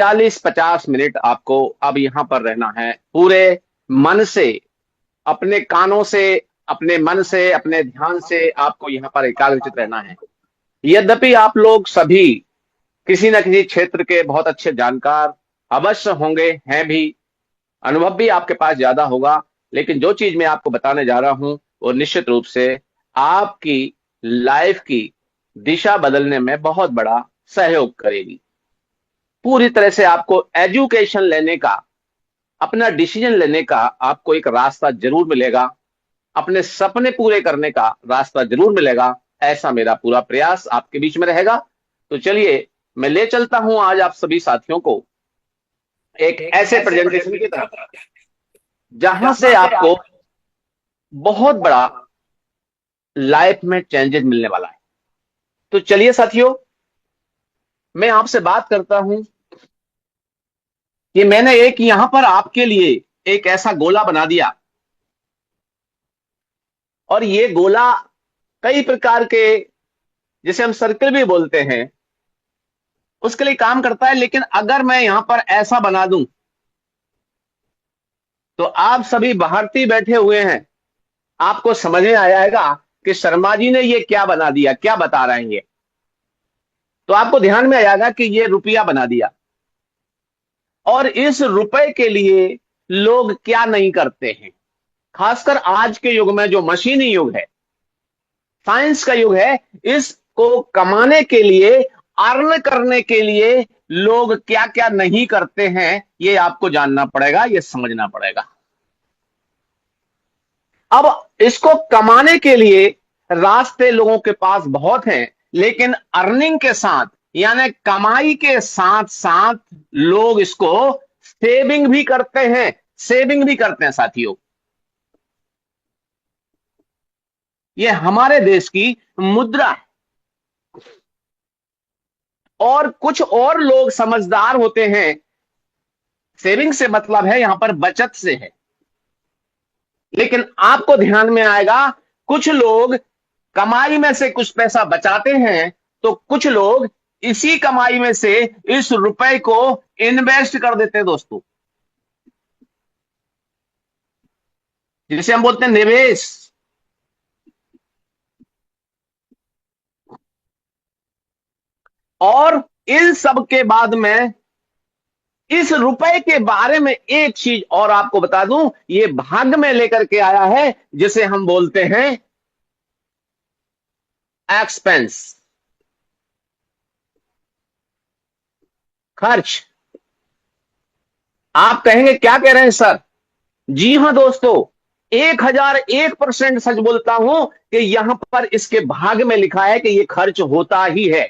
40-50 minute आपको अब यहां पर रहना है, पूरे मन से, अपने कानों से, अपने मन से, अपने ध्यान से आपको यहां पर एकाग्रचित रहना है। यद्यपि आप लोग सभी किसी न किसी क्षेत्र के बहुत अच्छे जानकार अवश्य होंगे, हैं भी, अनुभव भी आपके पास ज्यादा होगा, लेकिन जो चीज मैं आपको बताने जा रहा हूं वो निश्चित रूप से आपकी लाइफ की दिशा बदलने में बहुत बड़ा सहयोग करेगी। पूरी तरह से आपको एजुकेशन लेने का, अपना डिसीजन लेने का आपको एक रास्ता जरूर मिलेगा, अपने सपने पूरे करने का रास्ता जरूर मिलेगा। ऐसा मेरा पूरा प्रयास आपके बीच में रहेगा। तो चलिए, मैं ले चलता हूं आज आप सभी साथियों को एक ऐसे प्रेजेंटेशन की तरफ जहां से आपको बहुत बड़ा लाइफ में चेंजेस मिलने वाला है। तो चलिए साथियों, मैं आपसे बात करता हूं कि मैंने एक यहां पर आपके लिए एक ऐसा गोला बना दिया, और ये गोला कई प्रकार के, जिसे हम सर्कल भी बोलते हैं, उसके लिए काम करता है। लेकिन अगर मैं यहां पर ऐसा बना दूं तो आप सभी भारतीय बैठे हुए हैं, आपको समझ में आएगा कि शर्मा जी ने ये क्या बना दिया, क्या बता रहे हैं ये। तो आपको ध्यान में आएगा कि ये रुपया बना दिया, और इस रुपए के लिए लोग क्या नहीं करते हैं। खासकर आज के युग में, जो मशीनी युग है, साइंस का युग है, इसको कमाने के लिए, अर्न करने के लिए लोग क्या क्या नहीं करते हैं, ये आपको जानना पड़ेगा, ये समझना पड़ेगा। अब इसको कमाने के लिए रास्ते लोगों के पास बहुत हैं, लेकिन अर्निंग के साथ, यानी कमाई के साथ साथ लोग इसको सेविंग भी करते हैं, सेविंग भी करते हैं साथियों। ये हमारे देश की मुद्रा है। और कुछ और लोग समझदार होते हैं, सेविंग से मतलब है यहां पर बचत से है। लेकिन आपको ध्यान में आएगा, कुछ लोग कमाई में से कुछ पैसा बचाते हैं, तो कुछ लोग इसी कमाई में से इस रुपए को इन्वेस्ट कर देते हैं दोस्तों, जिसे हम बोलते हैं निवेश। और इन सब के बाद में इस रुपए के बारे में एक चीज और आपको बता दूं, ये भाग्य में लेकर के आया है, जिसे हम बोलते हैं एक्सपेंस, खर्च। आप कहेंगे क्या कह रहे हैं सर? जी हां दोस्तों, 1001% सच बोलता हूं कि यहां पर इसके भाग में लिखा है कि यह खर्च होता ही है।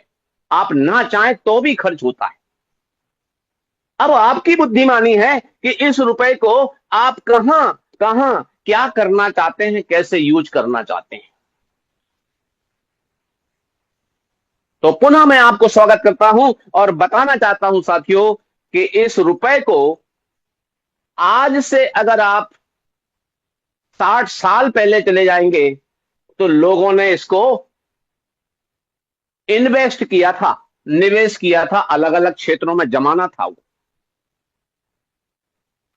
आप ना चाहें तो भी खर्च होता है। अब आपकी बुद्धिमानी है कि इस रुपए को आप कहां कहां क्या करना चाहते हैं, कैसे यूज करना चाहते हैं। तो पुनः मैं आपको स्वागत करता हूं और बताना चाहता हूं साथियों कि इस रुपए को आज से अगर आप 60 साल पहले चले जाएंगे, तो लोगों ने इसको इन्वेस्ट किया था, निवेश किया था, अलग अलग क्षेत्रों में जमाना था वो।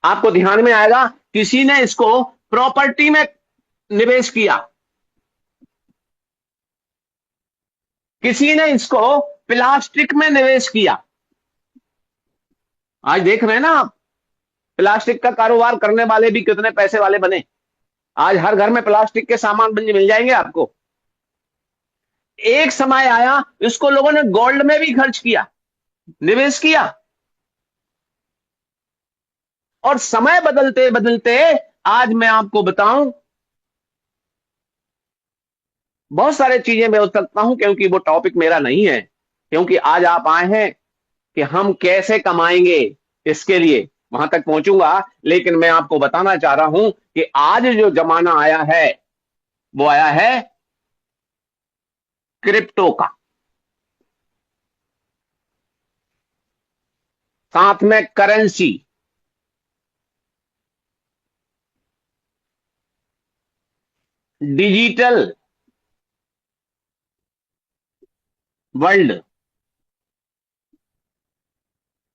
आपको ध्यान में आएगा, किसी ने इसको प्रॉपर्टी में निवेश किया, किसी ने इसको प्लास्टिक में निवेश किया। आज देख रहे हैं ना आप, प्लास्टिक का कारोबार करने वाले भी कितने पैसे वाले बने। आज हर घर में प्लास्टिक के सामान मिल जाएंगे आपको। एक समय आया, इसको लोगों ने गोल्ड में भी खर्च किया, निवेश किया। और समय बदलते बदलते आज मैं आपको बताऊं, बहुत सारे चीजें मैं बता सकता हूं, क्योंकि वो टॉपिक मेरा नहीं है। क्योंकि आज आप आए हैं कि हम कैसे कमाएंगे, इसके लिए वहां तक पहुंचूंगा। लेकिन मैं आपको बताना चाह रहा हूं कि आज जो जमाना आया है, वो आया है क्रिप्टो का, साथ में currency, digital world,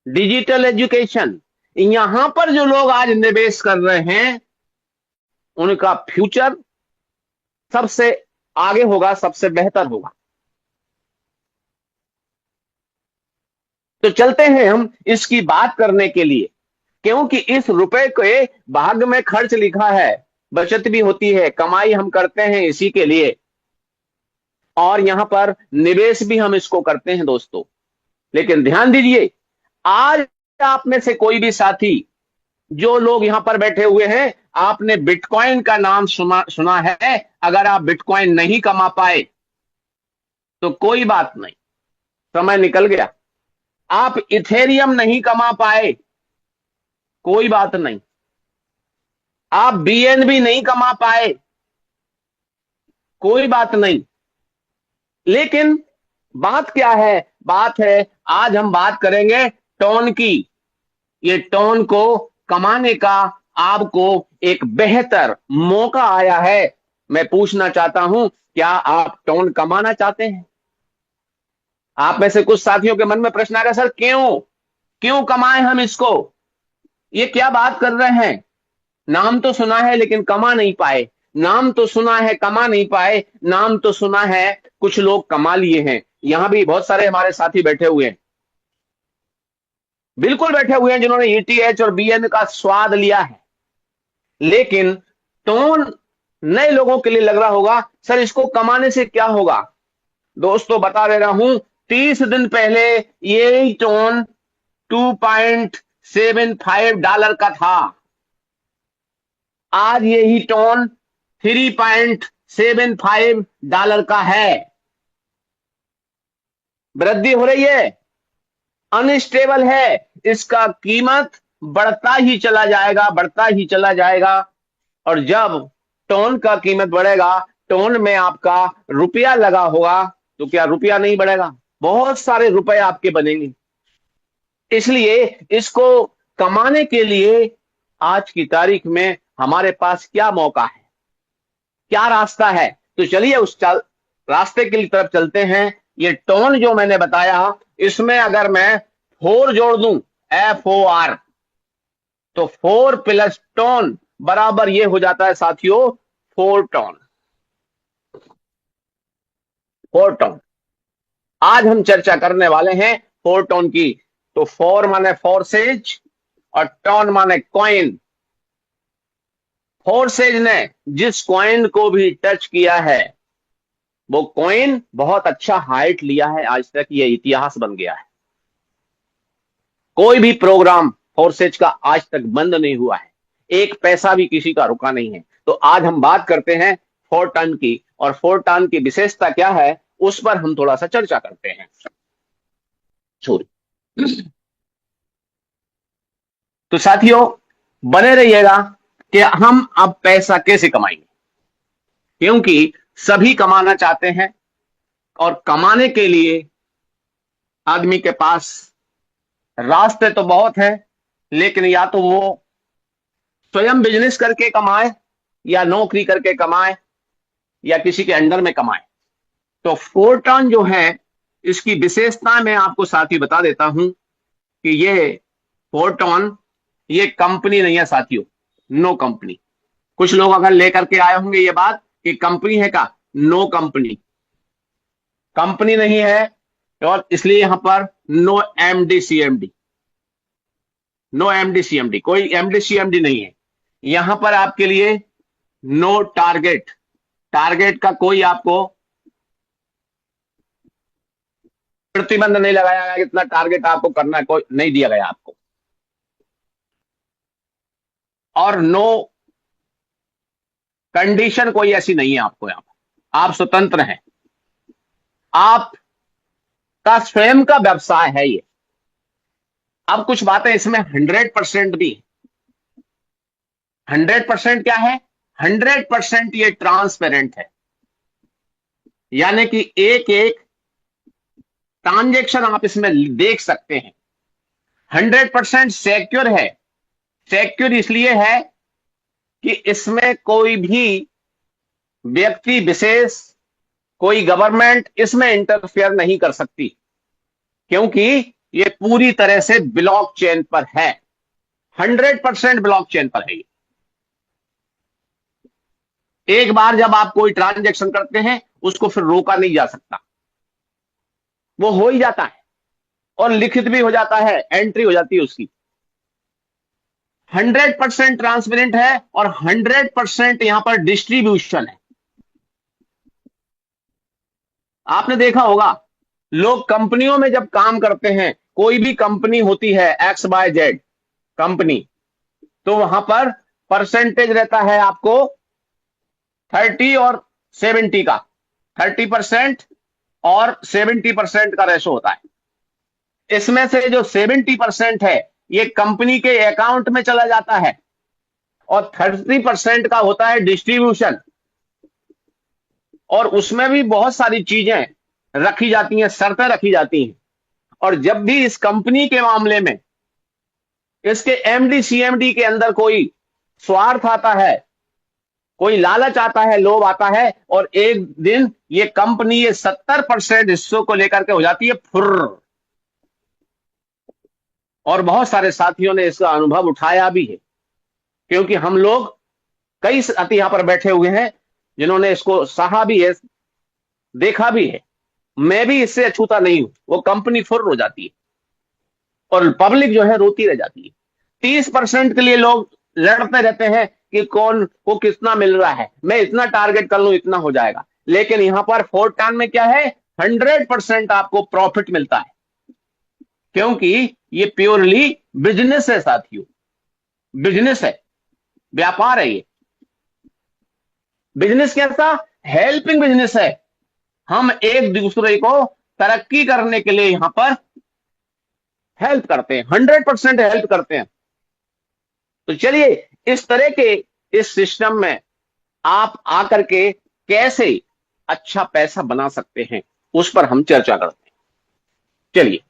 digital education, यहां पर जो लोग आज निवेश कर रहे हैं उनका फ्यूचर सबसे आगे होगा, सबसे बेहतर होगा। तो चलते हैं हम इसकी बात करने के लिए, क्योंकि इस रुपए के भाग में खर्च लिखा है, बचत भी होती है, कमाई हम करते हैं इसी के लिए, और यहां पर निवेश भी हम इसको करते हैं दोस्तों। लेकिन ध्यान दीजिए, आज आप में से कोई भी साथी, जो लोग यहां पर बैठे हुए हैं, आपने बिटकॉइन का नाम सुना है। अगर आप बिटकॉइन नहीं कमा पाए तो कोई बात नहीं, समय निकल गया। आप इथेरियम नहीं कमा पाए, कोई बात नहीं। आप बीएनबी नहीं कमा पाए, कोई बात नहीं। लेकिन बात क्या है? बात है, आज हम बात करेंगे टोन की। ये टोन को कमाने का आपको एक बेहतर मौका आया है। मैं पूछना चाहता हूं, क्या आप टोन कमाना चाहते हैं? आप में से कुछ साथियों के मन में प्रश्न आ रहा है, सर क्यों क्यों कमाएं हम इसको? ये क्या बात कर रहे हैं? नाम तो सुना है लेकिन कमा नहीं पाए, नाम तो सुना है कमा नहीं पाए, नाम तो सुना है कुछ लोग कमा लिए हैं। यहां भी बहुत सारे हमारे साथी बैठे हुए हैं, बिल्कुल बैठे हुए हैं, जिन्होंने ईटीएच और बीएन का स्वाद लिया है। लेकिन टोन नए लोगों के लिए लग रहा होगा, सर इसको कमाने से क्या होगा? दोस्तों बता दे रहा हूं, 30 दिन पहले ये टोन $2.75 का था। आज यही टोन $3.75 का है। वृद्धि हो रही है, अनस्टेबल है, इसका कीमत बढ़ता ही चला जाएगा, बढ़ता ही चला जाएगा। और जब टोन का कीमत बढ़ेगा, टोन में आपका रुपया लगा होगा, तो क्या रुपया नहीं बढ़ेगा? बहुत सारे रुपए आपके बनेंगे। इसलिए इसको कमाने के लिए आज की तारीख में हमारे पास क्या मौका है, क्या रास्ता है? तो चलिए उस रास्ते की तरफ चलते हैं। ये टोन जो मैंने बताया, इसमें अगर मैं 4 जोड़ दूं, FOR, तो 4 प्लस टोन बराबर ये हो जाता है साथियों 4 टोन। 4 टोन आज हम चर्चा करने वाले हैं, 4 टोन की। तो 4 माने फोर्सेज और टोन माने कॉइन। फोर्सेज ने जिस कॉइन को भी टच किया है, वो कॉइन बहुत अच्छा हाइट लिया है, आज तक ये इतिहास बन गया है। कोई भी प्रोग्राम फोर्सेज का आज तक बंद नहीं हुआ है, एक पैसा भी किसी का रुका नहीं है। तो आज हम बात करते हैं 4 टन की, और 4 टन की विशेषता क्या है उस पर हम थोड़ा सा चर्चा करते हैं। तो साथियों बने रहिएगा कि हम अब पैसा कैसे कमाएंगे, क्योंकि सभी कमाना चाहते हैं, और कमाने के लिए आदमी के पास रास्ते तो बहुत हैं, लेकिन या तो वो स्वयं बिजनेस करके कमाए, या नौकरी करके कमाए, या किसी के अंडर में कमाए। तो 4 टन जो है, इसकी विशेषता मैं आपको साथ ही बता देता हूं कि ये 4 टन ये कंपनी नहीं है साथियों, नो कंपनी। कुछ लोग अगर लेकर के आए होंगे ये बात कि कंपनी है का, नो कंपनी, कंपनी नहीं है। और इसलिए यहां पर no MD CMD, no MD CMD, कोई एमडी सीएमडी नहीं है। यहां पर आपके लिए नो टारगेट, टारगेट का कोई आपको प्रतिबंध नहीं लगाया गया, इतना टारगेट आपको करना है, कोई नहीं दिया गया आपको। और नो कंडीशन कोई ऐसी नहीं है आपको, यहां पर आप स्वतंत्र हैं, आपका स्वयं का व्यवसाय है ये। अब कुछ बातें इसमें 100% भी, 100% क्या है, 100% ये ट्रांसपेरेंट है, यानी कि एक एक ट्रांजेक्शन आप इसमें देख सकते हैं। 100% सिक्योर है। सिक्योर इसलिए है कि इसमें कोई भी व्यक्ति विशेष, कोई गवर्नमेंट इसमें इंटरफेयर नहीं कर सकती, क्योंकि ये पूरी तरह से ब्लॉकचेन पर है, 100% ब्लॉकचेन पर है ये। एक बार जब आप कोई ट्रांजैक्शन करते हैं उसको फिर रोका नहीं जा सकता, वो हो ही जाता है और लिखित भी हो जाता है, एंट्री हो जाती है उसकी। 100% ट्रांसपेरेंट है और 100% यहां पर डिस्ट्रीब्यूशन है। आपने देखा होगा लोग कंपनियों में जब काम करते हैं, कोई भी कंपनी होती है XYZ कंपनी, तो वहां पर परसेंटेज रहता है आपको 30 और 70 का, 30% और 70% का रेशो होता है। इसमें से जो 70% है ये कंपनी के अकाउंट में चला जाता है और 30% का होता है डिस्ट्रीब्यूशन, और उसमें भी बहुत सारी चीजें रखी जाती हैं, शर्तें रखी जाती हैं। और जब भी इस कंपनी के मामले में इसके MD CMD के अंदर कोई स्वार्थ आता है, कोई लालच आता है, लोभ आता है, और एक दिन ये कंपनी ये 70% हिस्सों को लेकर के हो जाती है फुर्र। और बहुत सारे साथियों ने इसका अनुभव उठाया भी है, क्योंकि हम लोग कई साथी यहां पर बैठे हुए हैं जिन्होंने इसको सहा भी है, देखा भी है। मैं भी इससे अछूता नहीं हूं। वो कंपनी फुर्र हो जाती है और पब्लिक जो है रोती रह जाती है। 30% के लिए लोग लड़ते रहते हैं कि कौन को कितना मिल रहा है, मैं इतना टारगेट कर लूं इतना हो जाएगा। लेकिन यहां पर फोर्टान में क्या है, 100% आपको प्रॉफिट मिलता है, क्योंकि ये प्योरली बिजनेस है साथियों, बिजनेस है, व्यापार है ये। बिजनेस कैसा, हेल्पिंग बिजनेस है। हम एक दूसरे को तरक्की करने के लिए यहां पर हेल्प करते हैं, 100% हेल्प करते हैं। तो चलिए इस तरह के इस सिस्टम में आप आकर के कैसे अच्छा पैसा बना सकते हैं उस पर हम चर्चा करते हैं। चलिए,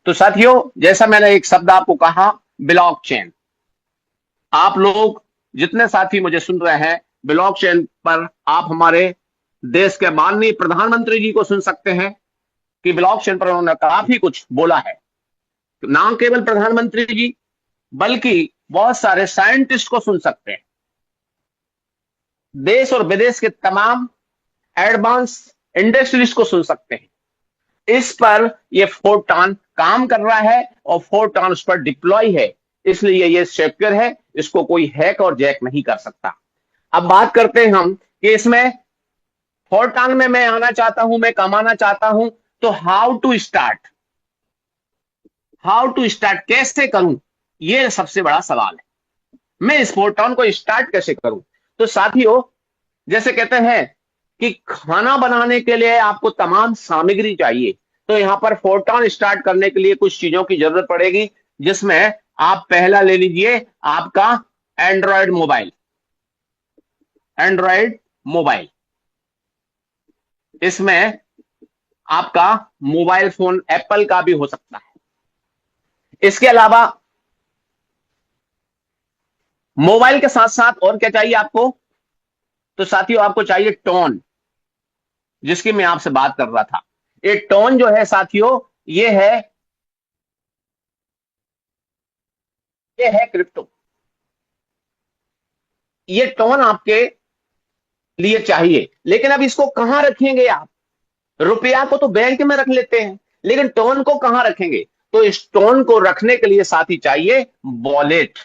तो साथियों जैसा मैंने एक शब्द आपको कहा, ब्लॉकचेन। आप लोग जितने साथी मुझे सुन रहे हैं, ब्लॉकचेन पर आप हमारे देश के माननीय प्रधानमंत्री जी को सुन सकते हैं कि ब्लॉकचेन पर उन्होंने काफी कुछ बोला है। ना केवल प्रधानमंत्री जी बल्कि बहुत सारे साइंटिस्ट को सुन सकते हैं। देश और विदेश के तमाम एडवांस इंडस्ट्रीज को सुन सकते हैं। इस पर यह फोर्टान काम कर रहा है और फोर्टान उस पर डिप्लॉय है, इसलिए यह सिक्योर है, इसको कोई हैक और जैक नहीं कर सकता। अब बात करते हैं हम कि इसमें फोर्टान में मैं आना चाहता हूं, मैं कमाना चाहता हूं, तो हाउ टू स्टार्ट, कैसे करूं, यह सबसे बड़ा सवाल है। मैं इस फोर्टान को स्टार्ट कैसे करूं? तो साथियों जैसे कहते हैं कि खाना बनाने के लिए आपको तमाम सामग्री चाहिए, तो यहां पर फोर्टान स्टार्ट करने के लिए कुछ चीजों की जरूरत पड़ेगी, जिसमें आप पहला ले लीजिए आपका एंड्रॉयड मोबाइल। एंड्रॉयड मोबाइल, इसमें आपका मोबाइल फोन एप्पल का भी हो सकता है। इसके अलावा मोबाइल के साथ साथ और क्या चाहिए आपको? तो साथियों आपको चाहिए टोन, जिसकी मैं आपसे बात कर रहा था। ये टोन जो है साथियों, ये है क्रिप्टो। ये टोन आपके लिए चाहिए, लेकिन अब इसको कहां रखेंगे आप? रुपया को तो बैंक में रख लेते हैं, लेकिन टोन को कहां रखेंगे? तो इस टोन को रखने के लिए साथी चाहिए वॉलेट।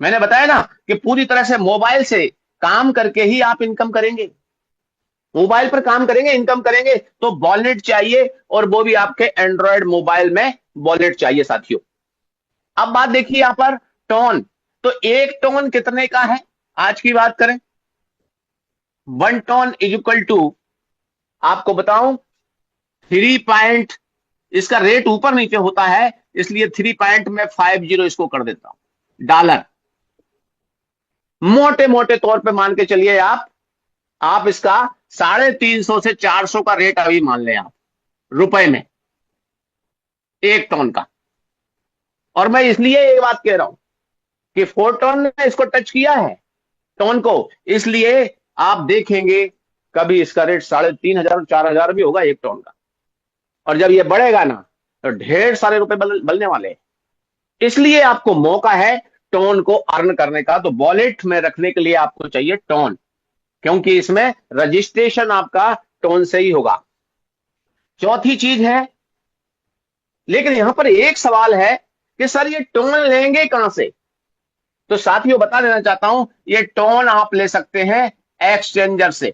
मैंने बताया ना कि पूरी तरह से मोबाइल से काम करके ही आप इनकम करेंगे, मोबाइल पर काम करेंगे, इनकम करेंगे, तो वॉलेट चाहिए, और वो भी आपके एंड्रॉयड मोबाइल में वॉलेट चाहिए साथियों। अब बात देखिए यहां पर टोन, तो एक टोन कितने का है? आज की बात करें, 1 टोन इज इक्वल टू, आपको बताऊं, 3 पॉइंट, इसका रेट ऊपर नीचे होता है, इसलिए 3 पॉइंट में 50 इसको कर देता हूं डॉलर। मोटे मोटे तौर पे मान के चलिए आप इसका 350 से 400 का रेट अभी मान लें आप, रुपए में, 1 टोन का। और मैं इसलिए ये बात कह रहा हूं कि फोर्टोन ने इसको टच किया है, टोन को, इसलिए आप देखेंगे कभी इसका रेट 3500 4,000 भी होगा 1 टोन का। और जब ये बढ़ेगा ना तो ढेर सारे रुपए बलने वाले हैं। इसलिए आपको मौका है टोन को अर्न करने का। तो वॉलेट में रखने के लिए आपको चाहिए टोन, क्योंकि इसमें रजिस्ट्रेशन आपका टोन से ही होगा। चौथी चीज है, लेकिन यहां पर एक सवाल है कि सर ये टोन लेंगे कहां से? तो साथियों बता देना चाहता हूं, ये टोन आप ले सकते हैं एक्सचेंजर से।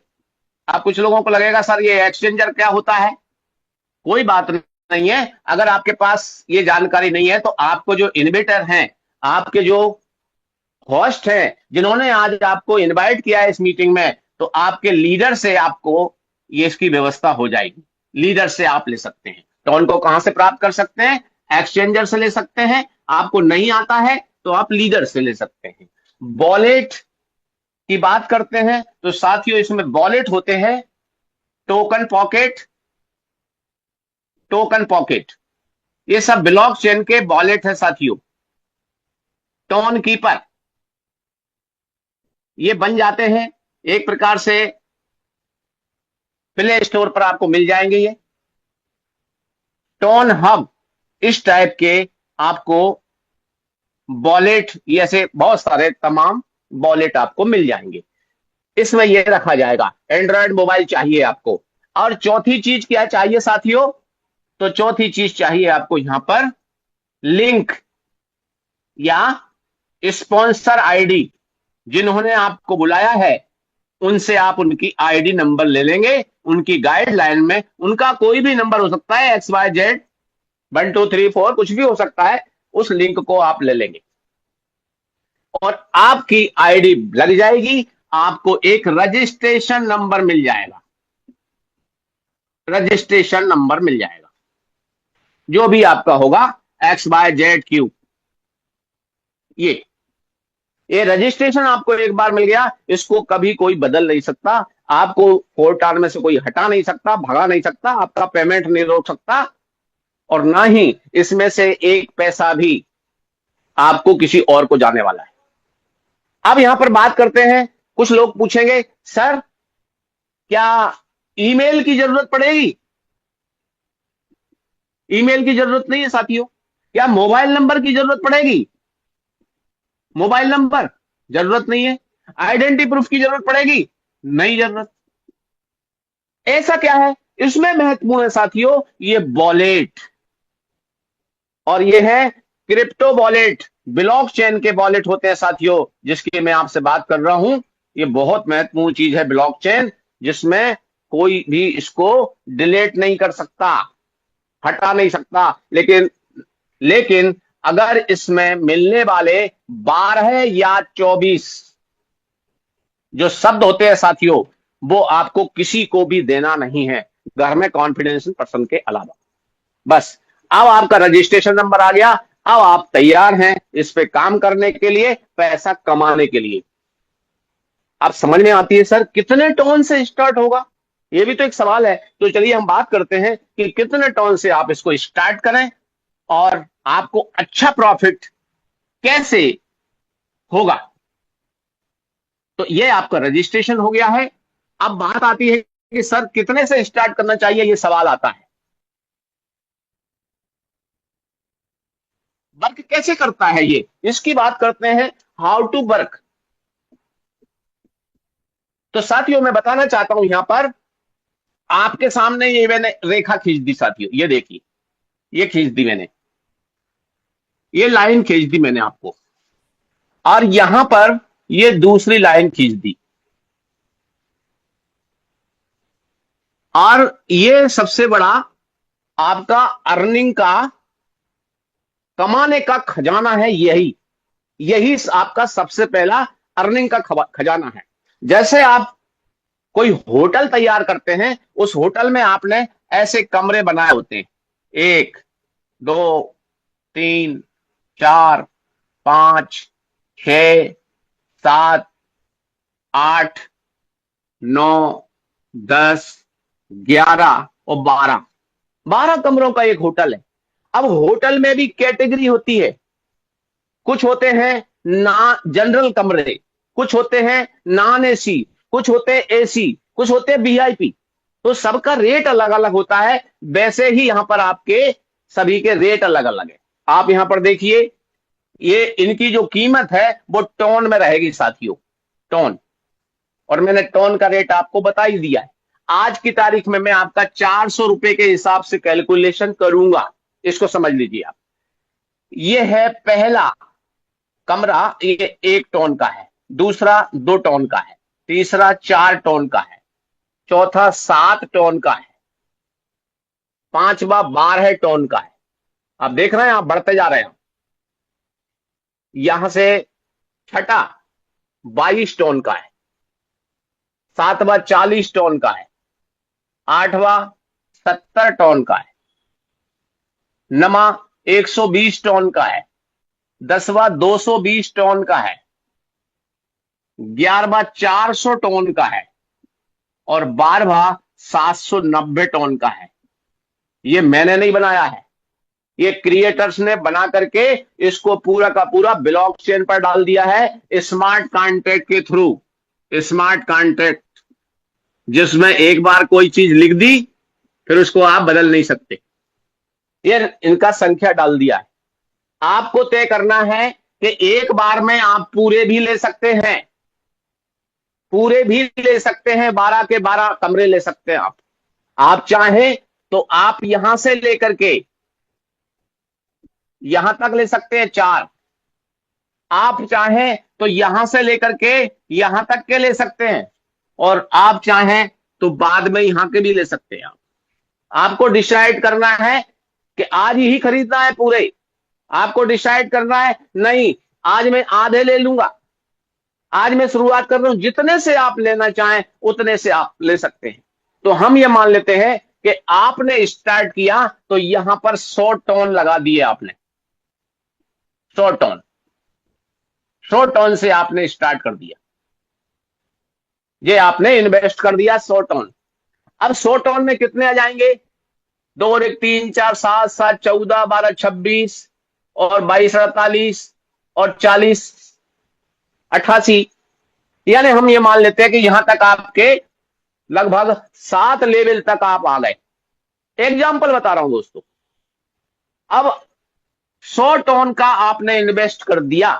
आप कुछ लोगों को लगेगा सर ये एक्सचेंजर क्या होता है? कोई बात नहीं है। अगर आपके पास ये जानकारी नहीं है तो आपको जो इन्विटर हैं, आपके जो होस्ट हैं, जिन्होंने आज आपको इनवाइट किया है इस मीटिंग में, तो आपके लीडर से आपको ये इसकी व्यवस्था हो जाएगी। लीडर से आप ले सकते हैं। तो उनको कहां से प्राप्त कर सकते हैं? एक्सचेंजर से ले सकते हैं। आपको नहीं आता है तो आप लीडर से ले सकते हैं। वॉलेट की बात करते हैं तो साथियों इसमें वॉलेट होते हैं टोकन पॉकेट, टोकन पॉकेट, ये सब ब्लॉकचेन के वॉलेट है साथियों। टोन कीपर ये बन जाते हैं एक प्रकार से, प्ले स्टोर पर आपको मिल जाएंगे ये। टोन हब इस टाइप के आपको वॉलेट, ऐसे बहुत सारे तमाम वॉलेट आपको मिल जाएंगे। इसमें ये रखा जाएगा। एंड्रॉयड मोबाइल चाहिए आपको। और चौथी चीज क्या चाहिए साथियों? तो चौथी चीज चाहिए आपको यहां पर लिंक या स्पॉन्सर आईडी। जिन्होंने आपको बुलाया है उनसे आप उनकी आईडी नंबर ले लेंगे। उनकी गाइडलाइन में उनका कोई भी नंबर हो सकता है, XYZ 1234 कुछ भी हो सकता है, उस लिंक को आप ले लेंगे और आपकी आईडी लग जाएगी। आपको एक रजिस्ट्रेशन नंबर मिल जाएगा, रजिस्ट्रेशन नंबर मिल जाएगा जो भी आपका होगा XYZQ। ये रजिस्ट्रेशन आपको एक बार मिल गया, इसको कभी कोई बदल नहीं सकता। आपको कोर्ट में से कोई हटा नहीं सकता, भगा नहीं सकता, आपका पेमेंट नहीं रोक सकता, और ना ही इसमें से एक पैसा भी आपको किसी और को जाने वाला है। अब यहां पर बात करते हैं, कुछ लोग पूछेंगे सर क्या ईमेल की जरूरत पड़ेगी? ईमेल की जरूरत नहीं है साथियों। क्या मोबाइल नंबर की जरूरत पड़ेगी? मोबाइल नंबर जरूरत नहीं है। आइडेंटिटी प्रूफ की जरूरत पड़ेगी? नहीं जरूरत। ऐसा क्या है इसमें महत्वपूर्ण है साथियों? ये वॉलेट, और ये है क्रिप्टो वॉलेट। ब्लॉकचेन के वॉलेट होते हैं साथियों, जिसकी मैं आपसे बात कर रहा हूं। ये बहुत महत्वपूर्ण चीज है ब्लॉकचेन, जिसमें कोई भी इसको डिलीट नहीं कर सकता, हटा नहीं सकता। लेकिन अगर इसमें मिलने वाले 12 या 24 जो शब्द होते हैं साथियों, वो आपको किसी को भी देना नहीं है, घर में कॉन्फिडेंशियल पर्सन के अलावा। बस अब आपका रजिस्ट्रेशन नंबर आ गया। अब आप तैयार हैं इस पे काम करने के लिए, पैसा कमाने के लिए। अब समझ में आती है सर कितने टोन से स्टार्ट होगा? ये भी तो एक सवाल है। तो चलिए हम बात करते हैं कि कितने टोन से आप इसको स्टार्ट करें और आपको अच्छा प्रॉफिट कैसे होगा। तो ये आपका रजिस्ट्रेशन हो गया है। अब बात आती है कि सर कितने से स्टार्ट करना चाहिए, ये सवाल आता है। वर्क कैसे करता है ये, इसकी बात करते हैं। How to work. तो साथियों मैं बताना चाहता हूं, यहां पर आपके सामने ये मैंने रेखा खींच दी साथियों, ये देखिए, ये खींच दी मैंने, ये लाइन खींच दी मैंने आपको, और यहां पर ये दूसरी लाइन खींच दी, और ये सबसे बड़ा आपका अर्निंग का, कमाने का खजाना है। यही यही आपका सबसे पहला अर्निंग का खजाना है। जैसे आप कोई होटल तैयार करते हैं, उस होटल में आपने ऐसे कमरे बनाए होते हैं, 1 2 3 4 5 6 7 8 9 10 11 और 12 कमरों का एक होटल है। अब होटल में भी कैटेगरी होती है। कुछ होते हैं ना जनरल कमरे, कुछ होते हैं नॉन एसी, कुछ होते हैं एसी, कुछ होते हैं VIP। तो सबका रेट अलग अलग होता है, वैसे ही यहां पर आपके सभी के रेट अलग अलग है। आप यहां पर देखिए, ये इनकी जो कीमत है वो टोन में रहेगी साथियों, टोन। और मैंने टोन का रेट आपको बता ही दिया है। आज की तारीख में मैं आपका 400 रुपए के हिसाब से कैलकुलेशन करूंगा, इसको समझ लीजिए आप। ये है पहला कमरा, ये 1 टोन का है, दूसरा 2 टोन का है, तीसरा 4 टोन का है, चौथा 7 टोन का है, पांचवा 12 टोन का है। आप देख रहे हैं, आप बढ़ते जा रहे हैं। यहां से छठा 22 टोन का है, सातवां 40 टोन का है, आठवां 70 टोन का है, नमा 120 टोन का है, 10वां 220 टोन का है, 11वां 400 टोन का है, और 12वां 790 टोन का है। ये मैंने नहीं बनाया है, ये क्रिएटर्स ने बना करके इसको पूरा का पूरा ब्लॉकचेन पर डाल दिया है, स्मार्ट कॉन्ट्रैक्ट के थ्रू। स्मार्ट कॉन्ट्रैक्ट जिसमें एक बार कोई चीज लिख दी, फिर उसको आप बदल नहीं सकते। ये इनका संख्या डाल दिया है। आपको तय करना है कि एक बार में आप पूरे भी ले सकते हैं, पूरे भी ले सकते हैं, 12 के 12 कमरे ले सकते हैं आप चाहें तो आप यहां से लेकर के यहां तक ले सकते हैं 4। आप चाहें तो यहां से लेकर के यहां तक के ले सकते हैं, और आप चाहें तो बाद में यहां के भी ले सकते हैं। आपको डिसाइड करना है कि आज ही खरीदना है पूरे, आपको डिसाइड करना है नहीं आज मैं आधे ले लूंगा, आज मैं शुरुआत कर रहा हूं। जितने से आप लेना चाहें उतने से आप ले सकते हैं। तो हम ये मान लेते हैं कि आपने स्टार्ट किया तो यहां पर 100 टोन लगा दिए आपने, 100 टोन, 100 टोन से आपने स्टार्ट कर दिया, ये आपने इन्वेस्ट कर दिया 100 टोन। अब 100 टोन में कितने आ जाएंगे? 2 और 1 3 4 7 7 14 12 26 और 22 48 और 40 88। यानी हम ये मान लेते हैं कि यहां तक आपके लगभग 7 लेवल तक आप आ गए। एग्जाम्पल बता रहा हूं दोस्तों। अब 100 टोन का आपने इन्वेस्ट कर दिया,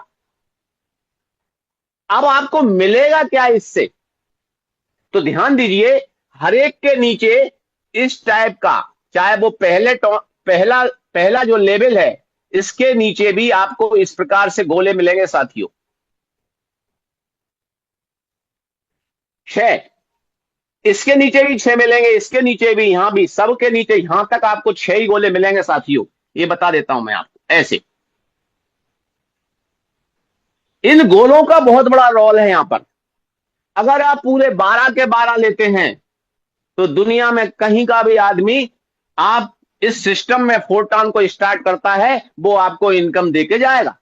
अब आपको मिलेगा क्या इससे? तो ध्यान दीजिए, हर एक के नीचे इस टाइप का, चाहे वो पहला पहला जो लेवल है, इसके नीचे भी आपको इस प्रकार से गोले मिलेंगे साथियों। 6, इसके नीचे भी 6 मिलेंगे, इसके नीचे भी, यहां भी, सबके नीचे यहां तक आपको 6 ही गोले मिलेंगे साथियों। ये बता देता हूं मैं आपको ऐसे। इन गोलों का बहुत बड़ा रोल है यहां पर। अगर आप पूरे 12 के 12 लेते हैं तो दुनिया में कहीं का भी आदमी, आप इस सिस्टम में 4 टोन को स्टार्ट करता है, वो आपको इनकम देके जाएगा।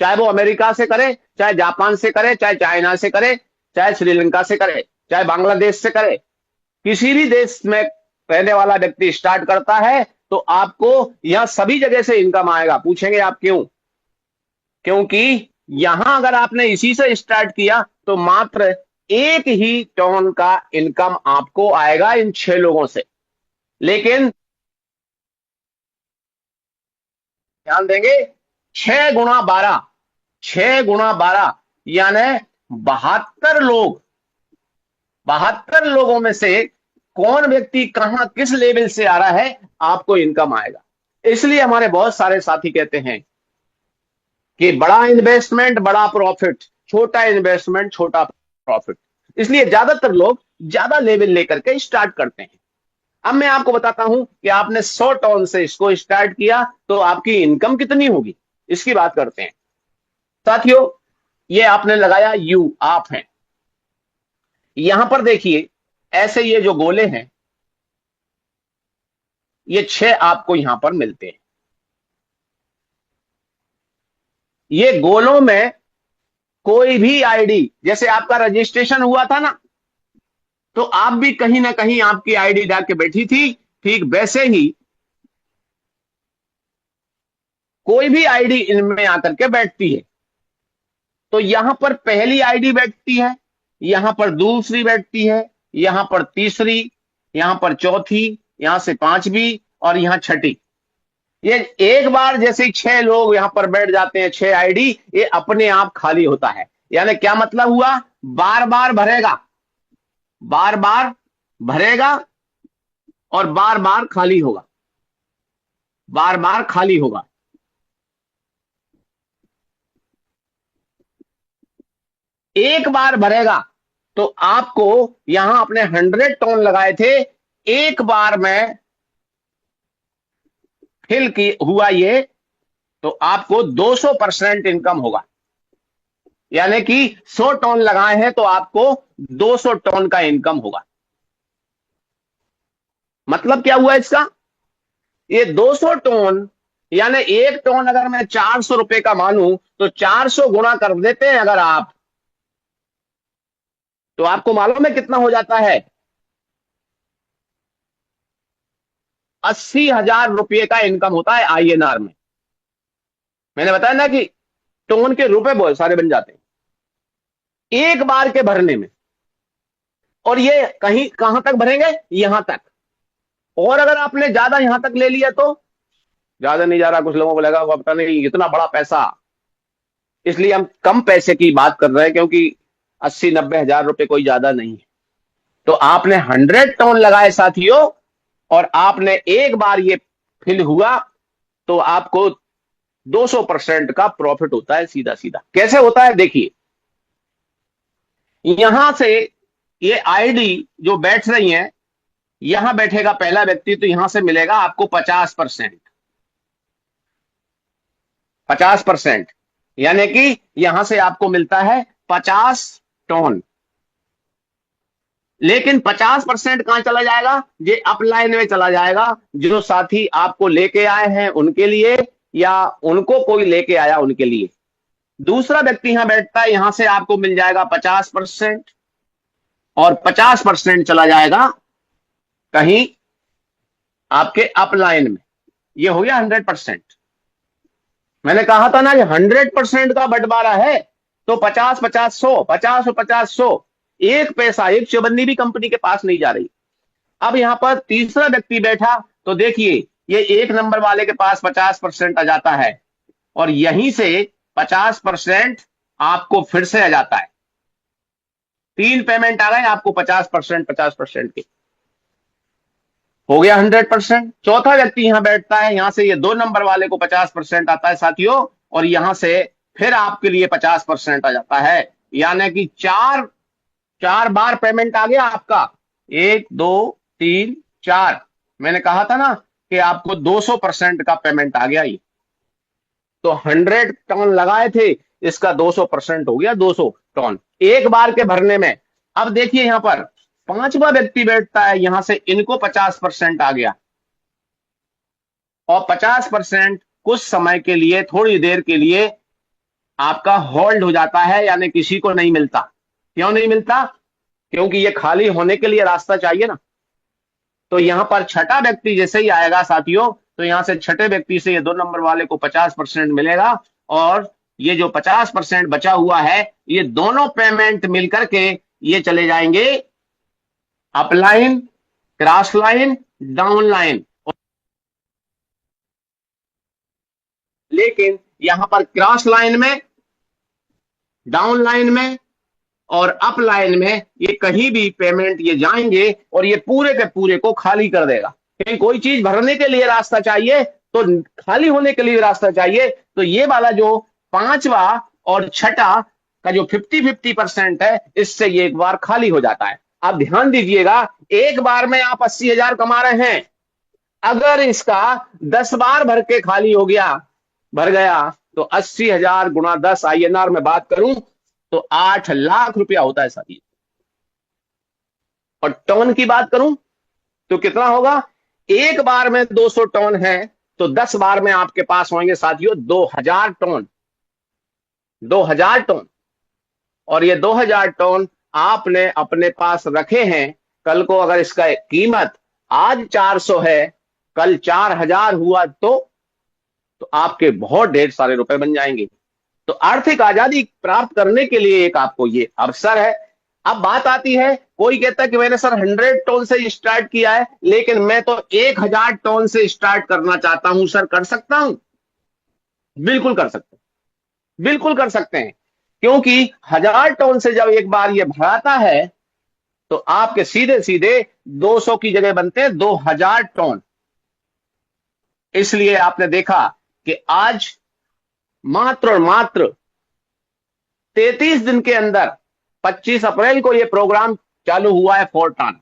चाहे वो अमेरिका से करे, चाहे जापान से करे, चाहे चाइना से करे, चाहे श्रीलंका से करे, चाहे बांग्लादेश से करे, किसी भी देश में रहने वाला व्यक्ति स्टार्ट करता है तो आपको यहां सभी जगह से इनकम आएगा। पूछेंगे आप क्यों? क्योंकि यहां अगर आपने इसी से स्टार्ट किया तो मात्र 1 ही टोन का इनकम आपको आएगा इन 6 लोगों से। लेकिन ध्यान देंगे, 6 गुणा 12, 6 गुणा 12 यानी 72 लोग, 72 लोगों में से कौन व्यक्ति कहां किस लेवल से आ रहा है, आपको इनकम आएगा। इसलिए हमारे बहुत सारे साथी कहते हैं कि बड़ा इन्वेस्टमेंट बड़ा प्रॉफिट, छोटा इन्वेस्टमेंट छोटा प्रॉफिट। इसलिए ज्यादातर लोग ज्यादा लेवल लेकर के स्टार्ट करते हैं। अब मैं आपको बताता हूं कि आपने 100 टोन से इसको स्टार्ट किया तो आपकी इनकम कितनी होगी, इसकी बात करते हैं साथियों। ये आपने लगाया यू, आप हैं। यहां पर देखिए, ऐसे ये जो गोले हैं, ये 6 आपको यहां पर मिलते हैं। ये गोलों में कोई भी आईडी, जैसे आपका रजिस्ट्रेशन हुआ था ना, तो आप भी कहीं ना कहीं आपकी आईडी डाल के बैठी थी, ठीक वैसे ही कोई भी आईडी इनमें आकर के बैठती है। तो यहां पर पहली आईडी बैठती है, यहां पर दूसरी बैठती है, यहां पर तीसरी, यहां पर चौथी, यहां से पांचवी और यहां छठी। ये एक बार जैसे ही 6 लोग यहां पर बैठ जाते हैं, 6 आईडी, ये अपने आप खाली होता है। यानी क्या मतलब हुआ? बार बार भरेगा, बार बार भरेगा और बार बार खाली होगा, बार बार खाली होगा। एक बार भरेगा तो आपको यहां अपने 100 टोन लगाए थे, एक बार में फिल की हुआ ये, तो आपको 200% इनकम होगा। यानी कि 100 टोन लगाए हैं तो आपको 200 टोन का इनकम होगा। मतलब क्या हुआ इसका? ये 200 टोन, यानी एक टोन अगर मैं 400 रुपए का मानूं तो 400 गुणा कर देते हैं अगर आप, तो आपको मालूम है कितना हो जाता है? 80,000 रुपये का इनकम होता है आईएनआर में। मैंने बताया ना कि टोन के रुपए बहुत सारे बन जाते हैं एक बार के भरने में। और ये कहीं कहां तक भरेंगे? यहां तक। और अगर आपने ज्यादा यहां तक ले लिया तो ज्यादा नहीं जा रहा, कुछ लोगों को लगा हुआ पता नहीं इतना बड़ा पैसा, इसलिए हम कम पैसे की बात कर रहे हैं, क्योंकि 80-90 हजार रुपए कोई ज्यादा नहीं है। तो आपने 100 टोन लगाए साथियों, और आपने एक बार ये फिल हुआ, तो आपको 200% का प्रॉफिट होता है। सीधा सीधा कैसे होता है देखिए, यहां से ये आईडी जो बैठ रही है, यहां बैठेगा पहला व्यक्ति, तो यहां से मिलेगा आपको 50%। 50%, यानी कि यहां से आपको मिलता है 50 टोन। लेकिन 50% कहां चला जाएगा? ये अपलाइन में चला जाएगा, जो साथी आपको लेके आए हैं उनके लिए, या उनको कोई लेके आया उनके लिए। दूसरा व्यक्ति यहां बैठता है, यहां से आपको मिल जाएगा 50%, और 50% चला जाएगा कहीं आपके अपलाइन में। ये हो गया 100%। मैंने कहा था ना, ये 100% का बंटवारा है। तो 50-50-100, 50 और 50-100, एक पैसा, एक चौबन्नी भी कंपनी के पास नहीं जा रही। अब यहां पर तीसरा व्यक्ति बैठा, तो देखिए ये एक नंबर वाले के पास 50% आ जाता है, और यहीं से 50% आपको फिर से आ जाता है। 3 पेमेंट आ गए आपको 50%, 50% के, हो गया 100%। चौथा व्यक्ति यहां बैठता है, यहां से ये 2 नंबर वाले को 50% आता है साथियों, और यहां से फिर आपके लिए 50% आ जाता है। यानी कि चार चार बार पेमेंट आ गया आपका, 1 2 3 4। मैंने कहा था ना कि आपको 200% का पेमेंट आ गया। ये तो 100 टन लगाए थे, इसका 200% हो गया, 200 टन एक बार के भरने में। अब देखिए यहां पर पांचवा व्यक्ति बैठता है, यहां से इनको 50% आ गया, और 50% कुछ समय के लिए, थोड़ी देर के लिए आपका होल्ड हो जाता है, यानी किसी को नहीं मिलता। क्यों नहीं मिलता? क्योंकि ये खाली होने के लिए रास्ता चाहिए ना। तो यहां पर छठा व्यक्ति जैसे ही आएगा साथियों, तो यहां से छठे व्यक्ति से ये 2 नंबर वाले को 50% मिलेगा, और ये जो 50% बचा हुआ है, ये दोनों पेमेंट मिलकर के ये चले जाएंगे upline, cross line, down line. लेकिन यहां पर क्रॉस लाइन में, डाउन लाइन में और अप लाइन में ये कहीं भी पेमेंट ये जाएंगे, और ये पूरे के पूरे को खाली कर देगा। क्योंकि कोई चीज भरने के लिए रास्ता चाहिए, तो खाली होने के लिए रास्ता चाहिए। तो ये वाला जो पांचवा और छठा का जो 50-50% है, इससे ये एक बार खाली हो जाता है। आप ध्यान दीजिएगा, एक बार में आप 80,000 कमा रहे हैं, अगर इसका 10 बार भर के खाली हो गया, भर गया, तो 80,000 गुणा 10 आईएनआर में बात करूं तो 8 लाख रुपया होता है साथी। और टन की बात करूं तो कितना होगा? एक बार में 200 टन है, तो 10 बार में आपके पास होंगे साथियों 2,000 टन। 2,000 टन। और ये 2,000 टन आपने अपने पास रखे हैं। कल को अगर इसका कीमत आज 400 है, कल 4,000 हुआ, तो आपके बहुत ढेर सारे रुपए बन जाएंगे। तो आर्थिक आजादी प्राप्त करने के लिए एक आपको ये अवसर है। अब बात आती है, कोई कहता है कि मैंने सर 100 टन से स्टार्ट किया है, लेकिन मैं तो 1000 टन से स्टार्ट करना चाहता हूं सर, कर सकता हूं? बिल्कुल कर सकते हैं, बिल्कुल कर सकते हैं। क्योंकि 1000 टन से जब एक बार ये भराता है, तो आपके सीधे सीधे 200 की जगह बनते हैं 2000 टन। इसलिए आपने देखा कि आज मात्र और मात्र 33 दिन के अंदर 25 अप्रैल को यह प्रोग्राम चालू हुआ है फोर्टान,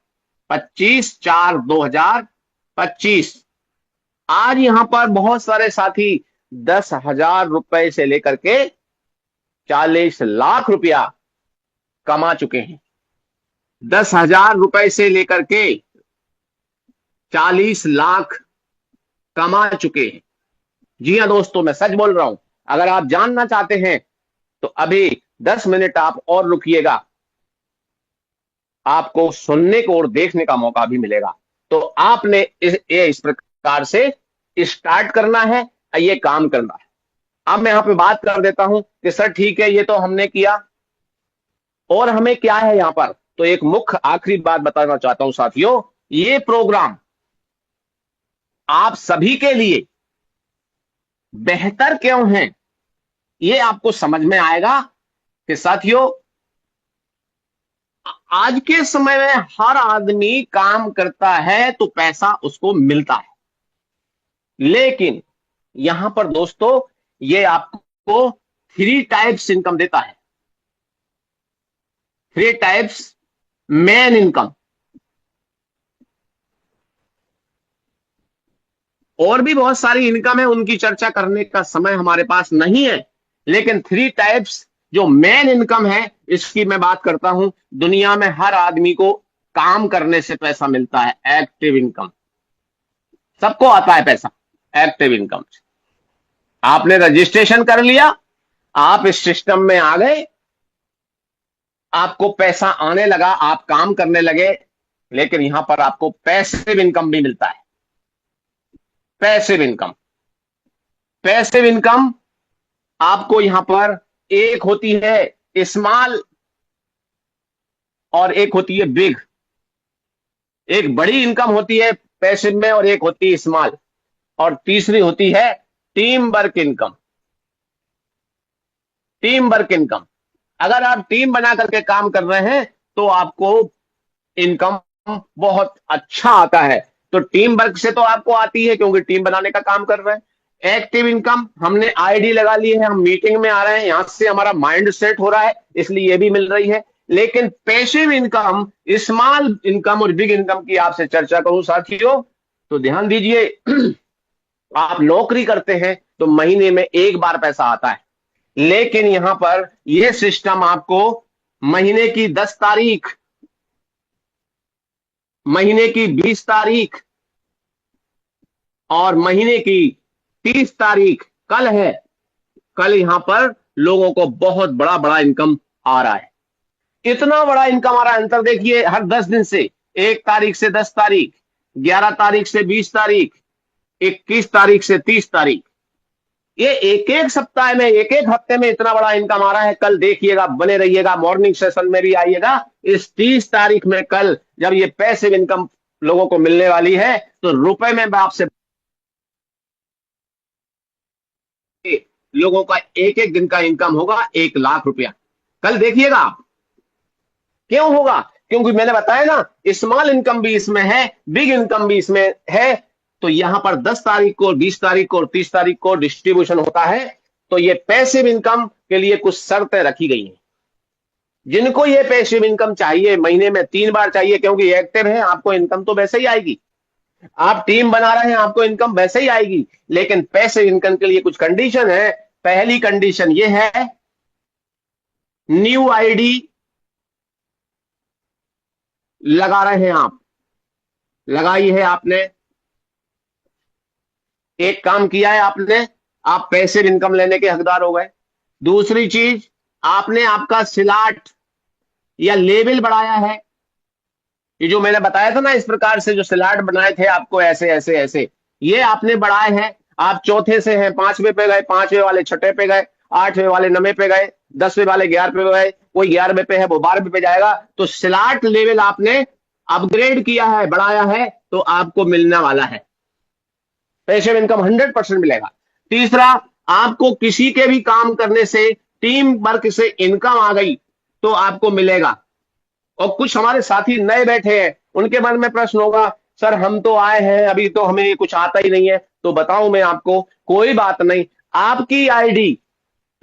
25/4/2025। आज यहां पर बहुत सारे साथी 10,000 रुपए से लेकर के 40 लाख रुपया कमा चुके हैं। 10,000 रुपए से लेकर के 40 लाख कमा चुके हैं। जी हाँ दोस्तों, मैं सच बोल रहा हूं। अगर आप जानना चाहते हैं तो अभी 10 मिनट आप और रुकिएगा, आपको सुनने को और देखने का मौका भी मिलेगा। तो आपने इस प्रकार से स्टार्ट करना है, ये काम करना है। अब मैं यहां पे बात कर देता हूं कि सर ठीक है, ये तो हमने किया, और हमें क्या है यहां पर। तो एक मुख्य आखिरी बात बताना चाहता हूं साथियों, ये प्रोग्राम आप सभी के लिए बेहतर क्यों है, ये आपको समझ में आएगा कि साथियों, आज के समय में हर आदमी काम करता है तो पैसा उसको मिलता है। लेकिन यहां पर दोस्तों, ये आपको 3 टाइप्स इनकम देता है। 3 टाइप्स मेन इनकम। और भी बहुत सारी इनकम है, उनकी चर्चा करने का समय हमारे पास नहीं है। लेकिन 3 टाइप्स जो मेन इनकम है, इसकी मैं बात करता हूं। दुनिया में हर आदमी को काम करने से पैसा मिलता है, एक्टिव इनकम। सबको आता है पैसा एक्टिव इनकम से। आपने रजिस्ट्रेशन कर लिया, आप इस सिस्टम में आ गए, आपको पैसा आने लगा, आप काम करने लगे। लेकिन यहां पर आपको पैसिव इनकम भी मिलता है। पैसिव इनकम, पैसिव इनकम आपको यहां पर एक होती है स्मॉल और एक होती है बिग। एक बड़ी इनकम होती है पैसिव में और एक होती है स्मॉल, और तीसरी होती है team work income. Team work income, अगर आप टीम बना करके काम कर रहे हैं तो आपको इनकम बहुत अच्छा आता है। तो टीम वर्क से तो आपको आती है, क्योंकि टीम बनाने का काम कर रहे हैं। एक्टिव इनकम, हमने आईडी लगा ली है, हम मीटिंग में आ रहे हैं, यहां से हमारा माइंड सेट हो रहा है, इसलिए ये भी मिल रही है। लेकिन पैसिव इनकम, स्मॉल इनकम और बिग इनकम की आपसे चर्चा करूं साथियों, तो ध्यान दीजिए। आप नौकरी करते हैं तो महीने में एक बार पैसा आता है, लेकिन यहां पर यह सिस्टम आपको महीने की 10 तारीख, महीने की 20 तारीख और महीने की 30 तारीख, कल है, कल यहां पर लोगों को बहुत बड़ा बड़ा इनकम आ रहा है। इतना बड़ा इनकम आ रहा है, अंतर देखिए, हर 10 दिन से, 1 तारीख से 10 तारीख, 11 तारीख से 20 तारीख, 21 तारीख से 30 तारीख, ये एक एक सप्ताह में, एक एक हफ्ते में इतना बड़ा इनकम आ रहा है। कल देखिएगा, बने रहिएगा, मॉर्निंग सेशन में भी आइएगा। इस 30 तारीख में, कल जब ये पैसिव इनकम लोगों को मिलने वाली है, तो रुपए में मैं आपसे, लोगों का एक एक दिन का इनकम होगा 1 लाख रुपया। कल देखिएगा आप। क्यों होगा? क्योंकि मैंने बताया ना, स्मॉल इनकम भी इसमें है, बिग इनकम भी इसमें है। तो यहां पर 10 तारीख को, 20 तारीख को और 30 तारीख को डिस्ट्रीब्यूशन होता है। तो ये पैसिव इनकम के लिए कुछ शर्तें रखी गई हैं। जिनको ये पैसिव इनकम चाहिए, महीने में 3 बार चाहिए, क्योंकि एक्टिव है, आपको इनकम तो वैसे ही आएगी। आप टीम बना रहे हैं, आपको इनकम वैसे ही आएगी। लेकिन पैसिव इनकम के लिए कुछ कंडीशन है। पहली कंडीशन ये है, न्यू आईडी लगा रहे हैं आप, लगाई है आपने, एक काम किया है आपने, आप पैसिव इनकम लेने के हकदार हो गए। दूसरी चीज, आपने आपका स्लॉट या लेवल बढ़ाया है। ये जो मैंने बताया था ना, इस प्रकार से जो स्लॉट बनाए थे आपको, ऐसे ऐसे ऐसे, ये आपने बढ़ाए हैं। आप चौथे से हैं, 5वें पे गए, 5वें वाले 6ठे पे गए। 8वें वाले 9वें पे गए, 10वें वाले 11वें पे गए, कोई 11वें पे है वो 12वें पे जाएगा। तो स्लॉट लेवल आपने अपग्रेड किया है, बढ़ाया है, तो आपको मिलने वाला है, पैसिव इनकम 100% मिलेगा। तीसरा, आपको किसी के भी काम करने से, टीम वर्क से इनकम आ गई तो आपको मिलेगा। और कुछ हमारे साथी नए बैठे हैं, उनके मन में प्रश्न होगा, सर हम तो आए हैं, अभी तो हमें कुछ आता ही नहीं है। तो बताऊं मैं आपको, कोई बात नहीं, आपकी आईडी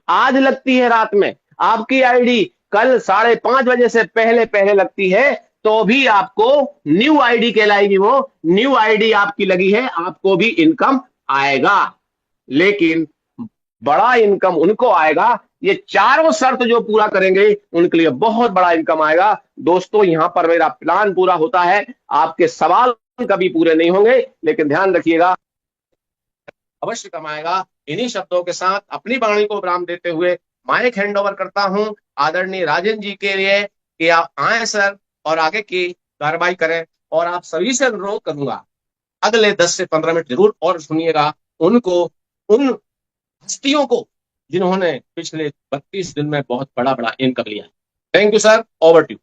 आज लगती है रात में, आपकी आईडी कल 5:30 बजे से पहले पहले लगती है, तो भी आपको न्यू आईडी कहलाएगी। वो न्यू आईडी आपकी लगी है, आपको भी इनकम आएगा। लेकिन बड़ा इनकम उनको आएगा, ये चारों शर्त जो पूरा करेंगे उनके लिए बहुत बड़ा इनकम आएगा। दोस्तों, यहां पर मेरा प्लान पूरा होता है, आपके सवाल कभी पूरे नहीं होंगे, लेकिन ध्यान रखिएगा, अवश्य कमाएगा। इन्हीं शब्दों के साथ अपनी वाणी को विराम देते हुए माइक हैंड ओवर करता हूं आदरणीय राजन जी के लिए कि आप आए सर और आगे की कार्रवाई करें। और आप सभी से अनुरोध करूंगा, अगले 10 से 15 मिनट जरूर और सुनिएगा उनको, उन हस्तियों को जिन्होंने पिछले 32 दिन में बहुत बड़ा बड़ा इनकम लिया। Thank you sir, over to you.